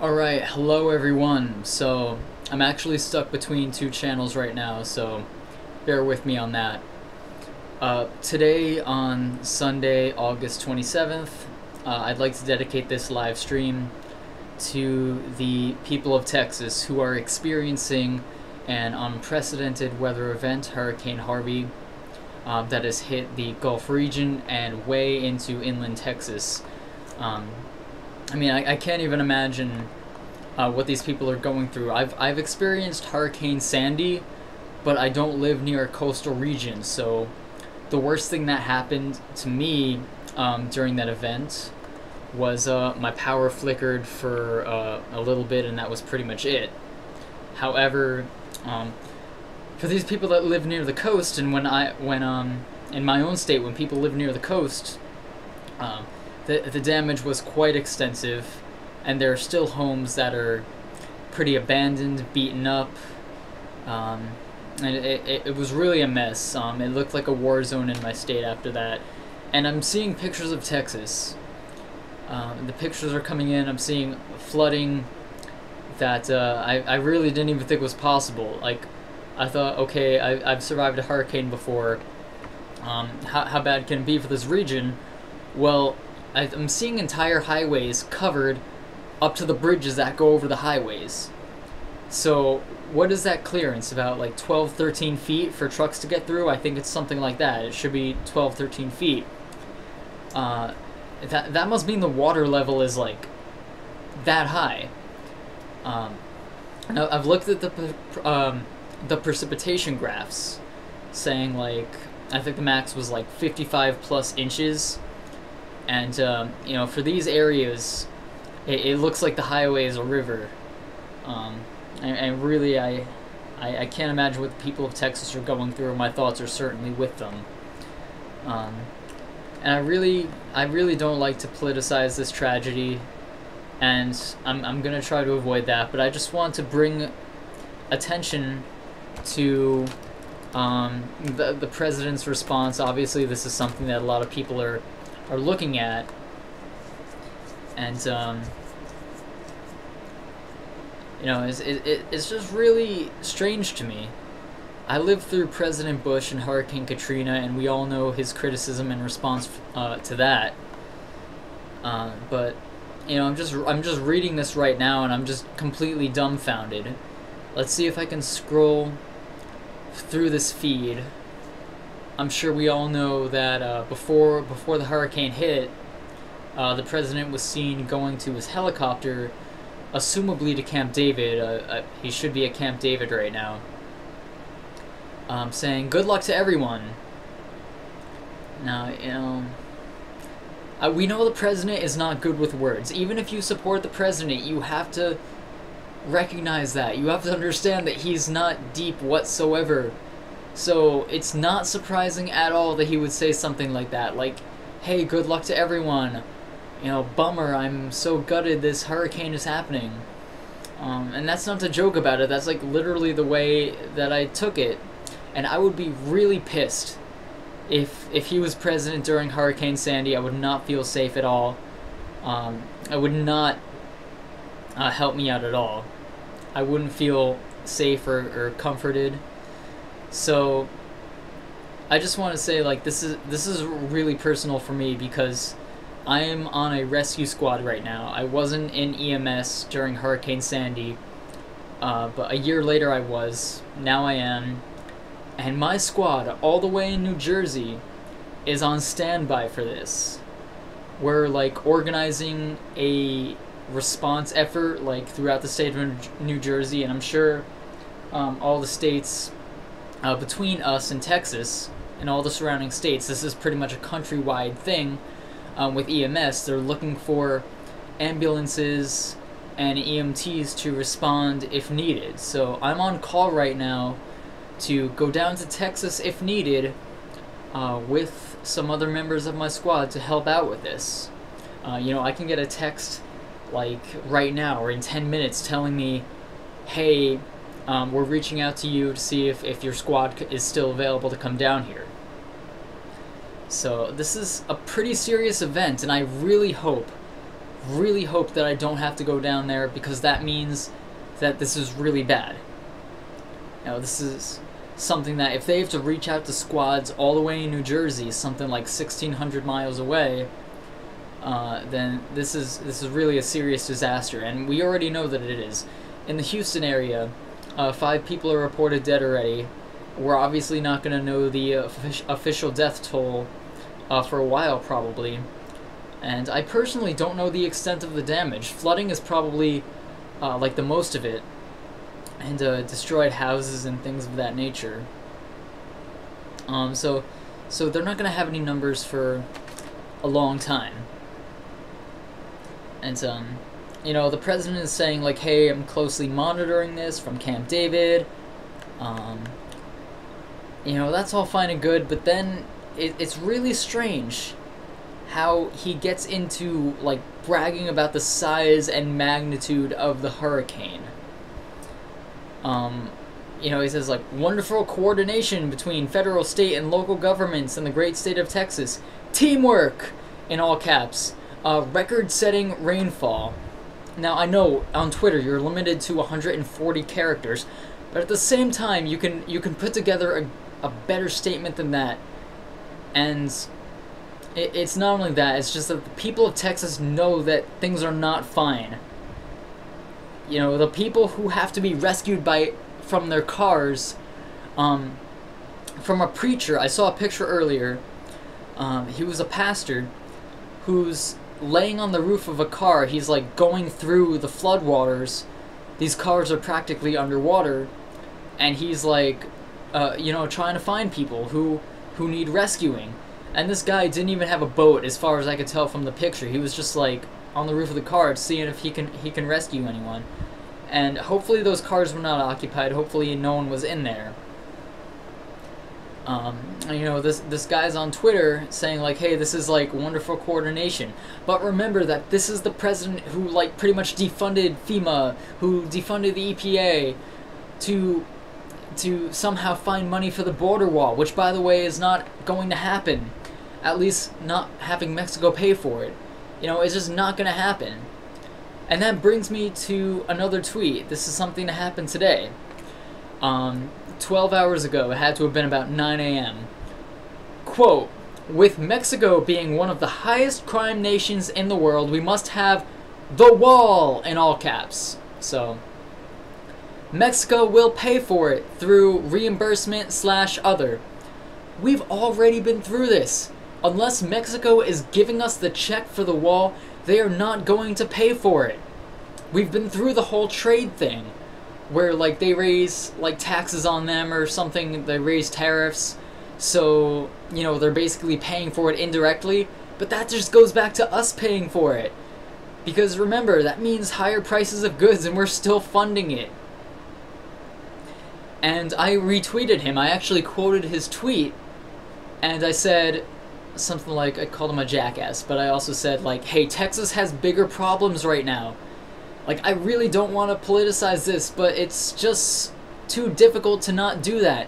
Alright, hello everyone. So, I'm actually stuck between two channels right now, so bear with me on that. Today, on Sunday, August 27th, I'd like to dedicate this live stream to the people of Texas who are experiencing an unprecedented weather event, Hurricane Harvey, that has hit the Gulf region and way into inland Texas. I can't even imagine what these people are going through. I've experienced Hurricane Sandy, but I don't live near a coastal region, so the worst thing that happened to me during that event was my power flickered for a little bit, and that was pretty much it. However, for these people that live near the coast, and when in my own state, when people live near the coast, the damage was quite extensive, and there are still homes that are pretty abandoned, beaten up, and it was really a mess. It looked like a war zone in my state after that, and I'm seeing pictures of Texas. The pictures are coming in. I'm seeing flooding that I really didn't even think was possible. Like, I thought, okay, I've survived a hurricane before. How bad can it be for this region? Well, I'm seeing entire highways covered up to the bridges that go over the highways. So what is that clearance? About like 12, 13 feet for trucks to get through? I think it's something like that. It should be 12, 13 feet. That must mean the water level is like that high. Now I've looked at the precipitation graphs, saying like I think the max was like 55 plus inches. And, for these areas, it looks like the highway is a river. And really, I can't imagine what the people of Texas are going through, and my thoughts are certainly with them. And I really don't like to politicize this tragedy, and I'm going to try to avoid that, but I just want to bring attention to the president's response. Obviously, this is something that a lot of people are looking at, and it's just really strange to me. I lived through President Bush and Hurricane Katrina, and we all know his criticism in response to that. But I'm just reading this right now, and I'm just completely dumbfounded. Let's see if I can scroll through this feed. I'm sure we all know that before the hurricane hit, the president was seen going to his helicopter, assumably to Camp David. He should be at Camp David right now, saying, "Good luck to everyone." Now, we know the president is not good with words. Even if you support the president, you have to recognize that. You have to understand that he's not deep whatsoever. So it's not surprising at all that he would say something like that, like, "Hey, good luck to everyone. Bummer, I'm so gutted this hurricane is happening." And that's not to joke about it, that's like literally the way that I took it. And I would be really pissed if he was president during Hurricane Sandy. I would not feel safe at all. I would not help me out at all. I wouldn't feel safe or comforted. So I just want to say, like, this is really personal for me, because I am on a rescue squad right now. I wasn't in EMS during Hurricane Sandy, but a year later I was. Now I am. And my squad, all the way in New Jersey, is on standby for this. We're, like, organizing a response effort, like, throughout the state of New Jersey, and I'm sure all the states between us and Texas and all the surrounding states, this is pretty much a countrywide thing. With EMS, they're looking for ambulances and EMTs to respond if needed. So I'm on call right now to go down to Texas if needed, with some other members of my squad to help out with this. I can get a text like right now or in 10 minutes telling me, "Hey, we're reaching out to you to see if your squad is still available to come down here." So this is a pretty serious event, and I really hope really hope that I don't have to go down there, because that means that this is really bad. You know, this is something that if they have to reach out to squads all the way in New Jersey, something like 1,600 miles away, then this is really a serious disaster, and we already know that it is. In the Houston area, 5 people are reported dead already. We're obviously not going to know the official death toll for a while, probably. And I personally don't know the extent of the damage. Flooding is probably like the most of it, and destroyed houses and things of that nature. So they're not going to have any numbers for a long time. And you know, the president is saying like, hey, I'm closely monitoring this from Camp David. You know, that's all fine and good, but then it's really strange how he gets into like bragging about the size and magnitude of the hurricane. You know, he says like, wonderful coordination between federal, state, and local governments in the great state of Texas. Teamwork, in all caps. Record-setting rainfall. Now, I know on Twitter you're limited to 140 characters, but at the same time you can put together a better statement than that. And it's not only that, it's just that the people of Texas know that things are not fine. You know, the people who have to be rescued from their cars, from a preacher. I saw a picture earlier. He was a pastor who's laying on the roof of a car. He's like going through the floodwaters. These cars are practically underwater, and he's like, you know, trying to find people who need rescuing. And this guy didn't even have a boat, as far as I could tell from the picture. He was just like on the roof of the car, seeing if he can rescue anyone. And hopefully those cars were not occupied. Hopefully no one was in there. You know, this guy's on Twitter saying like, hey, this is like wonderful coordination. But remember that this is the president who like pretty much defunded FEMA, who defunded the EPA to somehow find money for the border wall, which by the way is not going to happen. At least not having Mexico pay for it. You know, it's just not going to happen. And that brings me to another tweet. This is something that happened today. 12 hours ago, it had to have been about 9 a.m. Quote, with Mexico being one of the highest crime nations in the world, we must have the wall, in all caps. So, Mexico will pay for it through reimbursement/other. We've already been through this. Unless Mexico is giving us the check for the wall, they are not going to pay for it. We've been through the whole trade thing, where like they raise like taxes on them or something, they raise tariffs, so you know they're basically paying for it indirectly, but that just goes back to us paying for it. Because remember, that means higher prices of goods and we're still funding it. And I retweeted him. I actually quoted his tweet, and I said something like, I called him a jackass, but I also said like, hey, Texas has bigger problems right now. Like, I really don't want to politicize this, but it's just too difficult to not do that.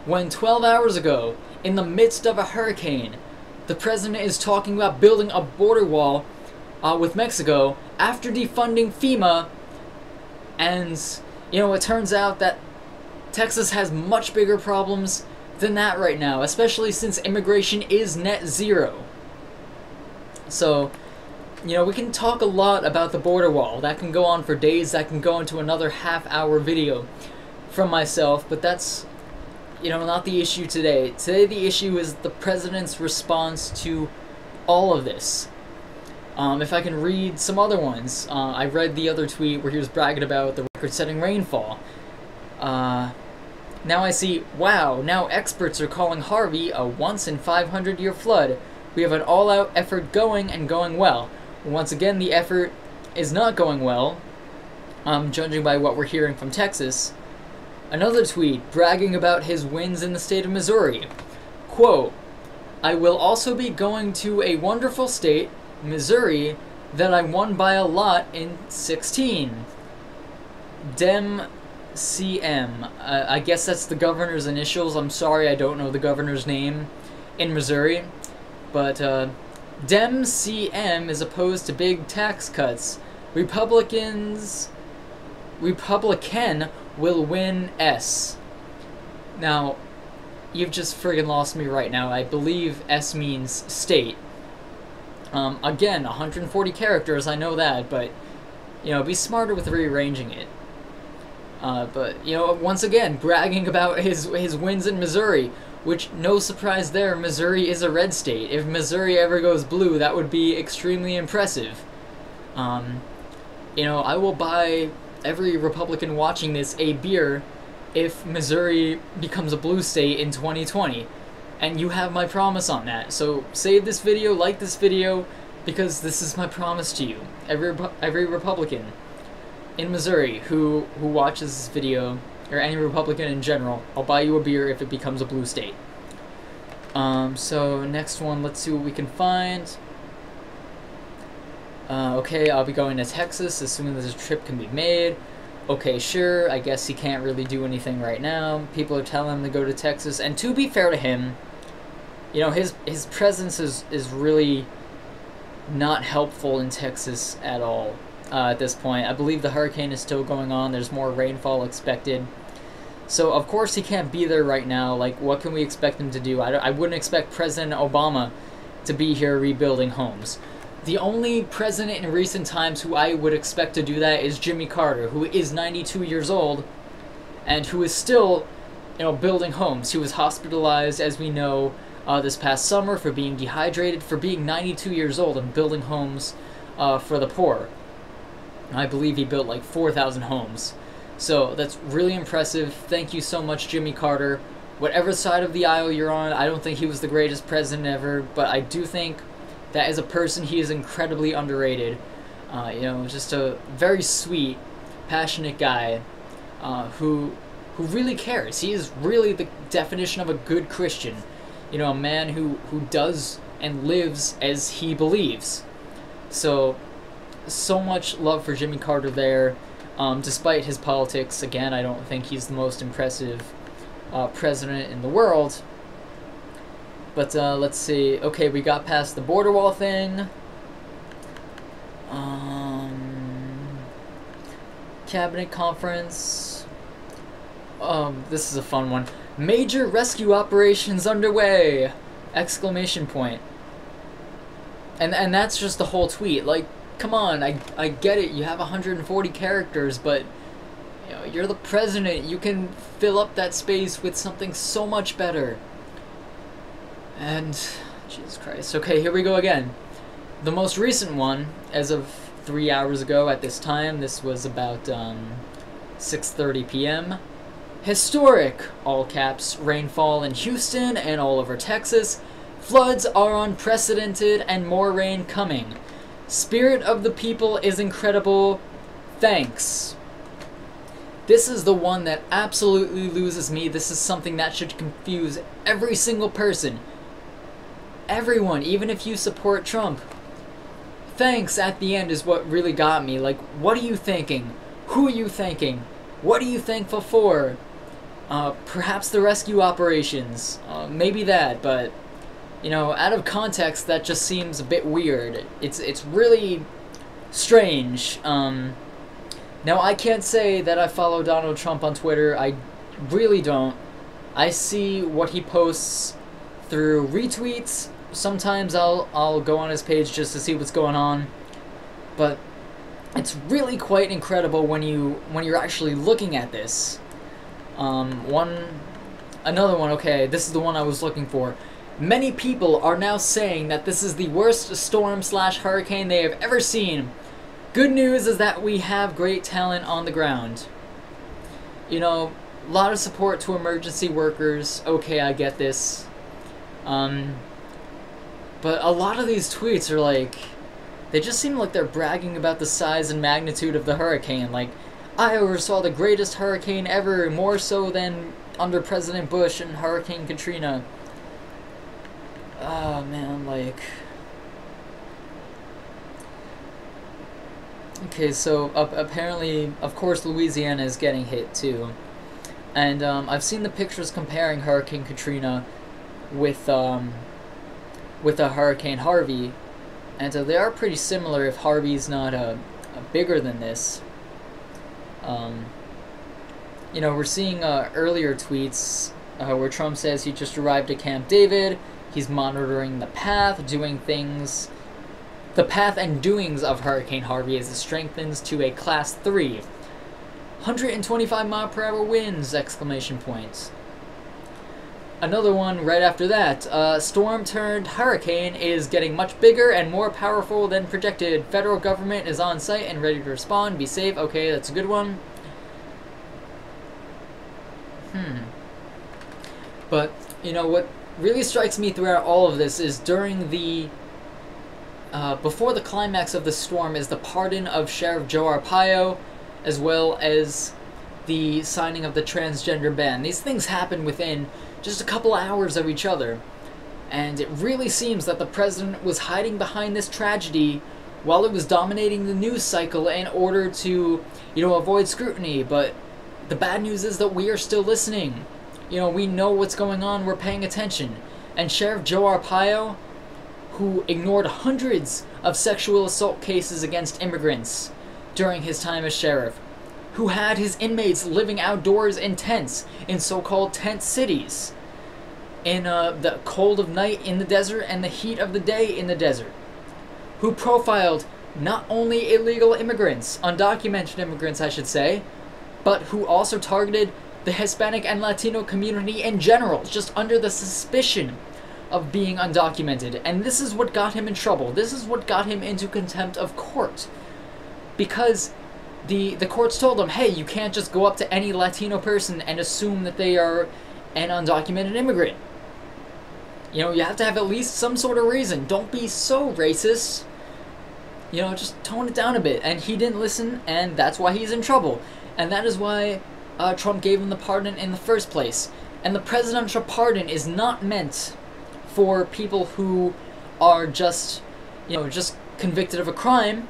When 12 hours ago, in the midst of a hurricane, the president is talking about building a border wall with Mexico after defunding FEMA, and, you know, it turns out that Texas has much bigger problems than that right now, especially since immigration is net zero. So, you know, we can talk a lot about the border wall. That can go on for days. That can go into another half-hour video from myself, but that's, you know, not the issue today. Today the issue is the president's response to all of this. If I can read some other ones. I read the other tweet where he was bragging about the record-setting rainfall. Now I see, wow, now experts are calling Harvey a once-in-500-year flood. We have an all-out effort going and going well. Once again, the effort is not going well, judging by what we're hearing from Texas. Another tweet bragging about his wins in the state of Missouri. Quote, I will also be going to a wonderful state, Missouri, that I won by a lot in 16. Dem CM. I guess that's the governor's initials. I'm sorry, I don't know the governor's name in Missouri. But Dem CM is opposed to big tax cuts. Republican will win S. Now, you've just friggin' lost me right now. I believe S means state. Again, 140 characters, I know that, but, you know, be smarter with rearranging it. But, you know, once again, bragging about his wins in Missouri, which, no surprise there, Missouri is a red state. If Missouri ever goes blue, that would be extremely impressive. You know, I will buy every Republican watching this a beer if Missouri becomes a blue state in 2020. And you have my promise on that. So save this video, like this video, because this is my promise to you. Every Republican in Missouri who watches this video, or any Republican in general, I'll buy you a beer if it becomes a blue state. So next one, let's see what we can find. Okay, I'll be going to Texas as soon as this trip can be made. Okay, sure, I guess he can't really do anything right now. People are telling him to go to Texas, and to be fair to him, you know, his presence is really not helpful in Texas at all at this point. I believe the hurricane is still going on. There's more rainfall expected. So, of course, he can't be there right now. Like, what can we expect him to do? I wouldn't expect President Obama to be here rebuilding homes. The only president in recent times who I would expect to do that is Jimmy Carter, who is 92 years old and who is still, you know, building homes. He was hospitalized, as we know, this past summer for being dehydrated, for being 92 years old and building homes for the poor. I believe he built like 4,000 homes. So that's really impressive. Thank you so much, Jimmy Carter. Whatever side of the aisle you're on, I don't think he was the greatest president ever, but I do think that as a person, he is incredibly underrated. You know, just a very sweet, passionate guy who really cares. He is really the definition of a good Christian. You know, a man who does and lives as he believes. So much love for Jimmy Carter there. Despite his politics, again, I don't think he's the most impressive president in the world. But let's see. Okay, we got past the border wall thing. Cabinet conference. This is a fun one. Major rescue operations underway! Exclamation point. And that's just the whole tweet. Like, come on, I get it. You have 140 characters, but you know, you're the president. You can fill up that space with something so much better. And, Jesus Christ. Okay, here we go again. The most recent one, as of 3 hours ago at this time, this was about 6:30 p.m. Historic, all caps, rainfall in Houston and all over Texas. Floods are unprecedented and more rain coming. Spirit of the people is incredible. Thanks. This is the one that absolutely loses me. This is something that should confuse every single person. Everyone, even if you support Trump. Thanks at the end is what really got me. Like, what are you thinking? Who are you thanking? What are you thankful for? Perhaps the rescue operations. Maybe that, but, you know, out of context, that just seems a bit weird. It's really strange. Now, I can't say that I follow Donald Trump on Twitter. I really don't. I see what he posts through retweets. Sometimes I'll go on his page just to see what's going on. But it's really quite incredible when you're actually looking at this. Another one, okay, this is the one I was looking for. Many people are now saying that this is the worst storm/hurricane they have ever seen. Good news is that we have great talent on the ground. You know, a lot of support to emergency workers. Okay, I get this. But a lot of these tweets are like, they just seem like they're bragging about the size and magnitude of the hurricane. Like, I oversaw the greatest hurricane ever, more so than under President Bush and Hurricane Katrina. Oh, man, like... Okay, so apparently, of course, Louisiana is getting hit, too. And I've seen the pictures comparing Hurricane Katrina with a Hurricane Harvey, And they are pretty similar if Harvey's not bigger than this. You know, we're seeing earlier tweets where Trump says he just arrived at Camp David. He's monitoring the path and doings of Hurricane Harvey as it strengthens to a Class 3. 125 mile per hour winds! Exclamation points. Another one right after that. Storm turned hurricane is getting much bigger and more powerful than projected. Federal government is on site and ready to respond. Be safe. Okay, that's a good one. But, you know, what really strikes me throughout all of this is during the... before the climax of the storm is the pardon of Sheriff Joe Arpaio, as well as the signing of the transgender ban. These things happen within just a couple hours of each other. And it really seems that the president was hiding behind this tragedy while it was dominating the news cycle in order to, you know, avoid scrutiny. But the bad news is that we are still listening. You know, we know what's going on, we're paying attention. And Sheriff Joe Arpaio, who ignored hundreds of sexual assault cases against immigrants during his time as sheriff, who had his inmates living outdoors in tents in so-called tent cities, in the cold of night in the desert and the heat of the day in the desert, who profiled not only illegal immigrants, undocumented immigrants I should say, but who also targeted the Hispanic and Latino community in general, just under the suspicion of being undocumented. And this is what got him in trouble. This is what got him into contempt of court. Because the courts told him, hey, you can't just go up to any Latino person and assume that they are an undocumented immigrant. You know, you have to have at least some sort of reason. Don't be so racist. You know, just tone it down a bit. And he didn't listen, and that's why he's in trouble. And that is why Trump gave him the pardon in the first place. And the presidential pardon is not meant for people who are just, you know, just convicted of a crime.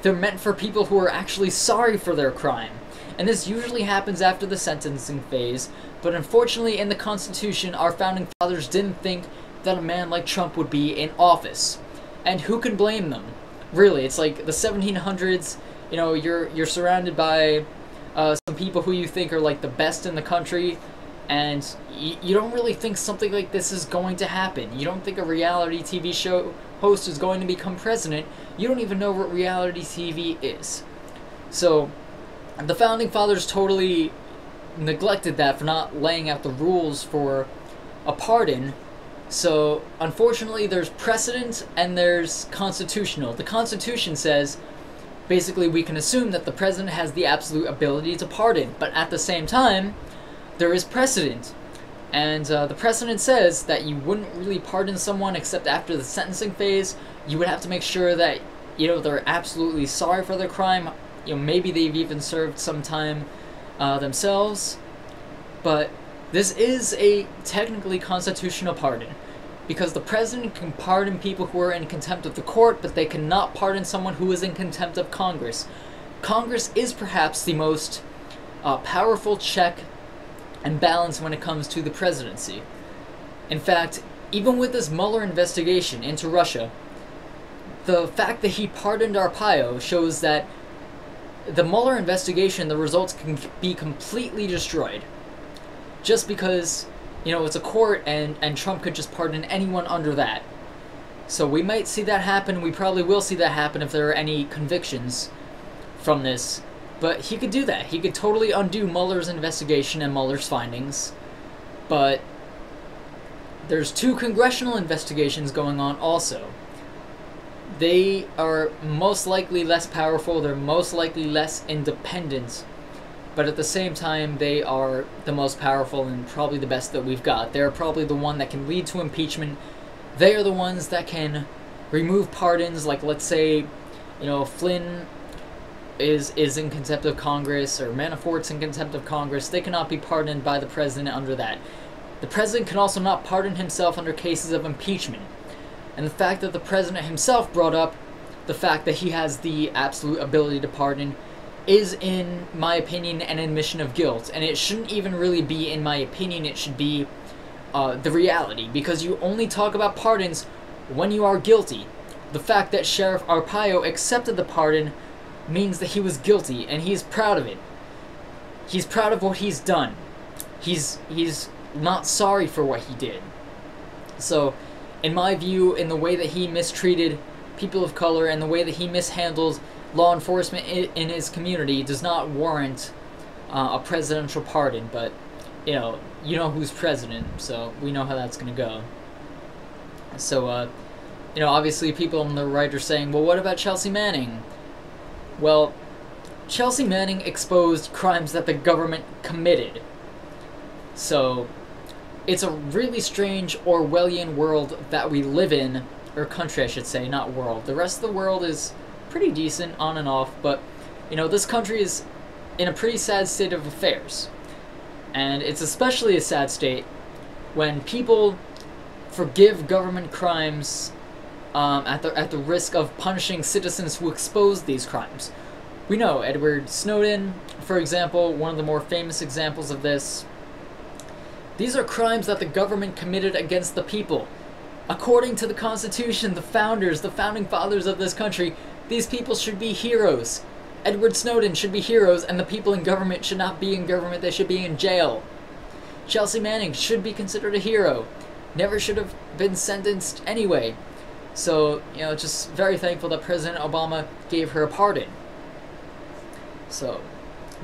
They're meant for people who are actually sorry for their crime. And this usually happens after the sentencing phase, but unfortunately in the Constitution, our founding fathers didn't think that a man like Trump would be in office. And who can blame them? Really, it's like the 1700s, you know, you're surrounded by some people who you think are like the best in the country, and you don't really think something like this is going to happen. You don't think a reality TV show host is going to become president. You don't even know what reality TV is. So the founding fathers totally neglected that for not laying out the rules for a pardon. So unfortunately there's precedent and there's constitutional. The Constitution says basically we can assume that the president has the absolute ability to pardon, but at the same time there is precedent. And the precedent says that you wouldn't really pardon someone except after the sentencing phase. You would have to make sure that, you know, they're absolutely sorry for their crime. You know, maybe they've even served some time themselves. But this is a technically constitutional pardon, because the president can pardon people who are in contempt of the court, but they cannot pardon someone who is in contempt of Congress. Congress is perhaps the most powerful check and balance when it comes to the presidency. In fact, even with this Mueller investigation into Russia, the fact that he pardoned Arpaio shows that the Mueller investigation, the results can be completely destroyed. Just because, you know, it's a court and Trump could just pardon anyone under that. So we might see that happen. We probably will see that happen if there are any convictions from this. But he could do that. He could totally undo Mueller's investigation and Mueller's findings. But there's 2 congressional investigations going on also. They are most likely less powerful. They're most likely less independent. But at the same time, they are the most powerful and probably the best that we've got. They're probably the one that can lead to impeachment. They are the ones that can remove pardons. Like, let's say, you know, Flynn is in contempt of Congress, or Manafort's in contempt of Congress. They cannot be pardoned by the president under that. The president can also not pardon himself under cases of impeachment. And the fact that the president himself brought up the fact that he has the absolute ability to pardon is, in my opinion, an admission of guilt. And it shouldn't even really be in my opinion, it should be the reality. Because you only talk about pardons when you are guilty. the fact that Sheriff Arpaio accepted the pardon means that he was guilty, and he's proud of it. He's proud of what he's done. He's not sorry for what he did. So, in my view, in the way that he mistreated people of color and the way that he mishandled law enforcement in his community does not warrant a presidential pardon. But, you know who's president, so we know how that's going to go. So, obviously people on the right are saying, well, what about Chelsea Manning? Well, Chelsea Manning exposed crimes that the government committed. So, it's a really strange Orwellian world that we live in, or country I should say, not world. The rest of the world is pretty decent, on and off, but, this country is in a pretty sad state of affairs. And it's especially a sad state when people forgive government crimes at the risk of punishing citizens who expose these crimes. We know Edward Snowden, for example, one of the more famous examples of this. These are crimes that the government committed against the people. According to the Constitution, the founding fathers of this country, these people should be heroes. Edward Snowden should be heroes, and the people in government should not be in government, they should be in jail. Chelsea Manning should be considered a hero. Never should have been sentenced anyway. So, just very thankful that President Obama gave her a pardon. So,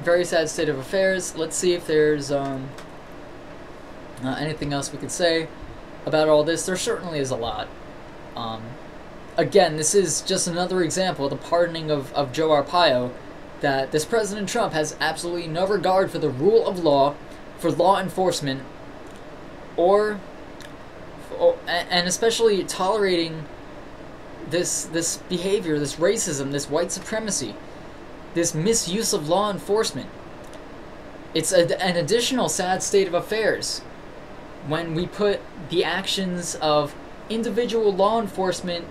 very sad state of affairs. Let's see if there's anything else we could say about all this. There certainly is a lot. Again, this is just another example of the pardoning of Joe Arpaio, that this President Trump has absolutely no regard for the rule of law, for law enforcement, and especially tolerating this behavior, this racism, this white supremacy, this misuse of law enforcement. It's an additional sad state of affairs when we put the actions of individual law enforcement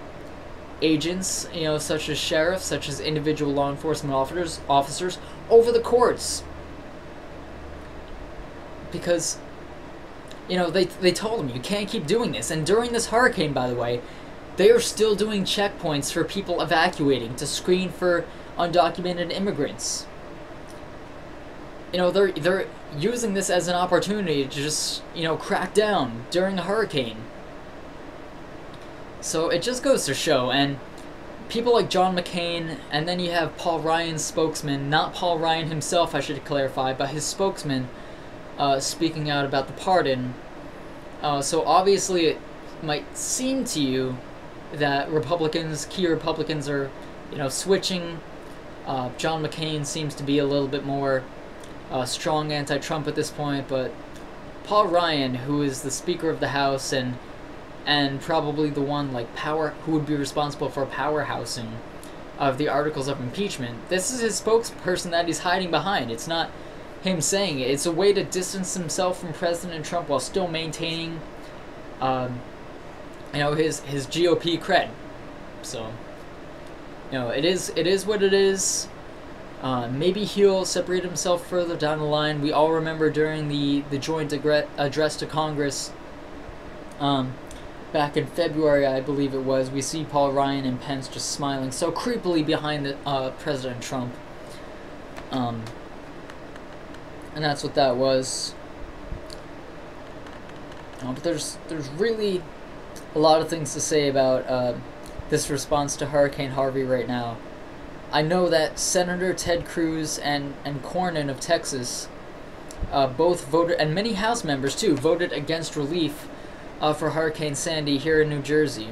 agents, such as sheriffs, such as individual law enforcement officers, over the courts. Because, they told them, you can't keep doing this. And during this hurricane, by the way, they are still doing checkpoints for people evacuating to screen for undocumented immigrants. They're using this as an opportunity to just, crack down during a hurricane. So it just goes to show, and people like John McCain, and then you have Paul Ryan's spokesman, not Paul Ryan himself, I should clarify, but his spokesman, speaking out about the pardon. So obviously it might seem to you that key Republicans are, switching. John McCain seems to be a little bit more strong anti-Trump at this point, but Paul Ryan, who is the Speaker of the House and probably the one who would be responsible for powerhousing of the articles of impeachment, this is his spokesperson that he's hiding behind. It's not him saying it. It's a way to distance himself from President Trump while still maintaining his GOP cred. So, it is what it is. Maybe he'll separate himself further down the line. We all remember during the joint address to Congress back in February, I believe it was, we see Paul Ryan and Pence just smiling so creepily behind President Trump. And that's what that was. But there's really a lot of things to say about this response to Hurricane Harvey right now. I know that Senator Ted Cruz and Cornyn of Texas both voted, and many House members too, voted against relief for Hurricane Sandy here in New Jersey.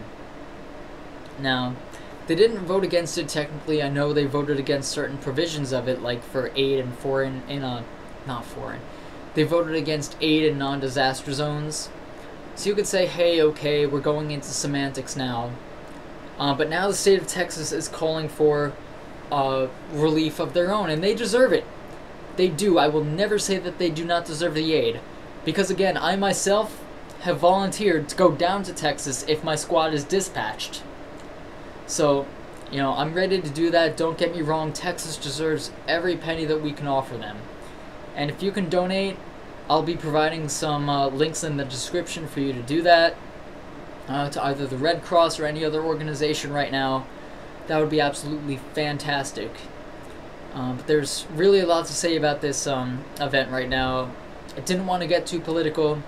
Now, they didn't vote against it technically. I know they voted against certain provisions of it, like for aid and they voted against aid in non-disaster zones. So you could say, hey, okay, we're going into semantics now. But now the state of Texas is calling for relief of their own, and they deserve it. They do. I will never say that they do not deserve the aid. Because again, I myself have volunteered to go down to Texas if my squad is dispatched. So, I'm ready to do that. Don't get me wrong, Texas deserves every penny that we can offer them. And if you can donate, I'll be providing some links in the description for you to do that. to either the Red Cross or any other organization right now, that would be absolutely fantastic. But there's really a lot to say about this event right now. I didn't want to get too political,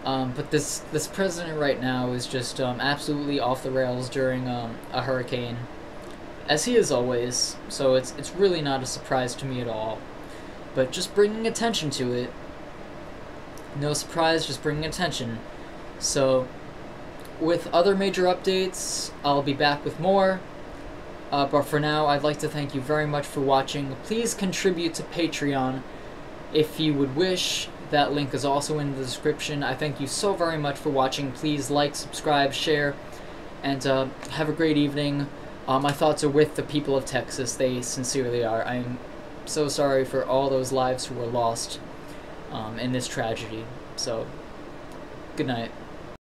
but this president right now is just absolutely off the rails during a hurricane, as he is always. So it's really not a surprise to me at all. But just bringing attention to it, no surprise, just bringing attention. So with other major updates, I'll be back with more. But for now, I'd like to thank you very much for watching. Please contribute to Patreon if you would wish. That link is also in the description. I thank you so very much for watching. Please like, subscribe, share, and have a great evening. My thoughts are with the people of Texas. They sincerely are. I'm so sorry for all those lives who were lost in this tragedy. So, good night.